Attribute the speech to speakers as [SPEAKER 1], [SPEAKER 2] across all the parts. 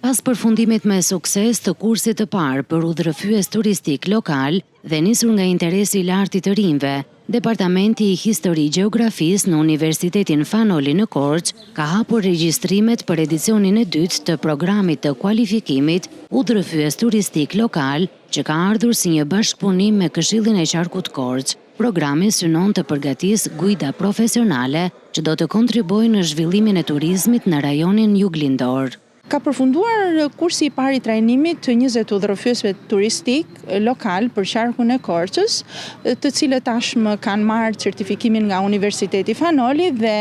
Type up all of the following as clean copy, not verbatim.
[SPEAKER 1] Pas përfundimit me sukses të kursit të parë për udhërrëfyes turistik lokal dhe nisur nga interesi i lartë i të rinjve, Departamenti i Histori Gjeografisë në Universitetin Fanoli në Korçë ka hapur regjistrimet për edicionin e dytë të programit të kualifikimit udhërrëfyes turistik lokal, që ka ardhur si një bashkëpunim me Këshillin e Qarkut Korçë. Programi synon të përgatisë guida profesionale që do të kontribuojnë në zhvillimin e turizmit në rajonin juglindor.
[SPEAKER 2] Ka përfunduar kursi i parë i trajnimit të 20 udhërrëfyesve turistik lokal për qarkun e Korçës, të cilët tashmë kanë marrë certifikimin nga Universiteti Fanoli dhe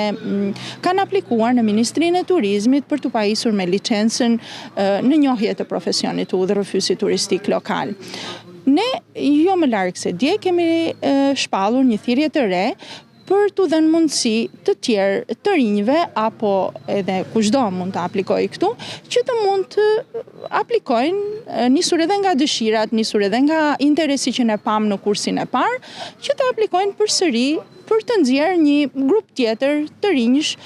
[SPEAKER 2] kanë aplikuar në Ministrinë e Turizmit për të pajisur me licencën në njohje të profesionit të udhërrëfyesit turistik lokal. Ne jo më larg se dje kemi shpallur një thirrje të re për të dhënë mundësi të tjerë të rinjve apo edhe kushdo mund të aplikojë këtu, që të mund të aplikojnë nisur edhe nga dëshirat, nisur edhe nga interesi që ne pam në kursin e parë, që të aplikojnë përsëri për të nxjerrë një grup tjetër të rinjsh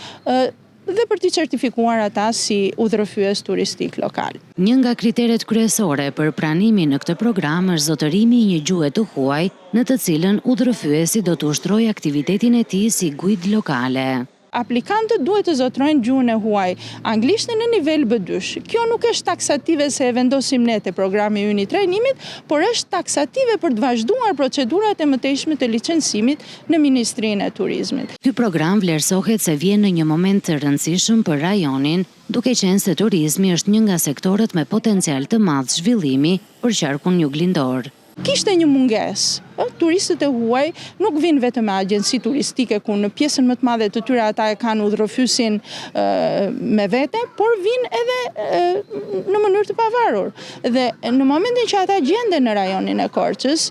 [SPEAKER 2] dhe për t'i certifikuar ata si udhërrëfyes turistik lokal.
[SPEAKER 1] Një nga kriteret kryesore për pranimin në këtë program është zotërimi i një gjuhë të huaj, në të cilën udhërrëfyesi do të ushtrojë aktivitetin e tij si guid lokale.
[SPEAKER 2] Aplikantët duhet të zotrojnë gjuhën e huaj anglisht në nivel B2. Kjo nuk është taksative se e vendosim ne te programi ynë i trajnimit, por është taksative për të vazhduar procedurat e mëtejshme të licencimit në Ministrinë e Turizmit.
[SPEAKER 1] Ky program vlerësohet se vjen në një moment të rëndësishëm për rajonin, duke qenë se turizmi është një nga sektorët me potencial të madh zhvillimi për qarkun juglindor.
[SPEAKER 2] Kishte një mungesë. Turistët e huaj nuk vinë vetëm me agjenci turistike ku në pjesën më të madhe të tyre ata e kanë udhërrëfyesin me vete, por vinë edhe në mënyrë të pavarur. Dhe në momentin që ata gjenden në rajonin e Korçës,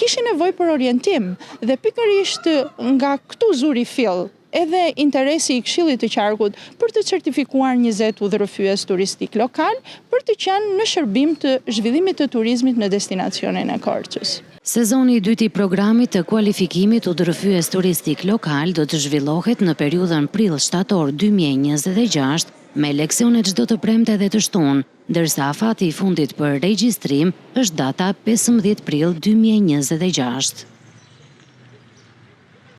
[SPEAKER 2] kishin nevojë për orientim dhe pikërisht nga këtu zuri fill edhe interesi i Këshillit të Qarkut për të certifikuar 20 udhërrëfyes turistik lokal për të qenë në shërbim të zhvillimit të turizmit në destinacionin e Korçës.
[SPEAKER 1] Sezoni i dytë i programit të kualifikimit udhërrëfyes turistik lokal do të zhvillohet në periudhën prill-shtator 2026 me leksione çdo të premte dhe të shtunë, ndërsa afati i fundit për regjistrim është data 15 prill 2026.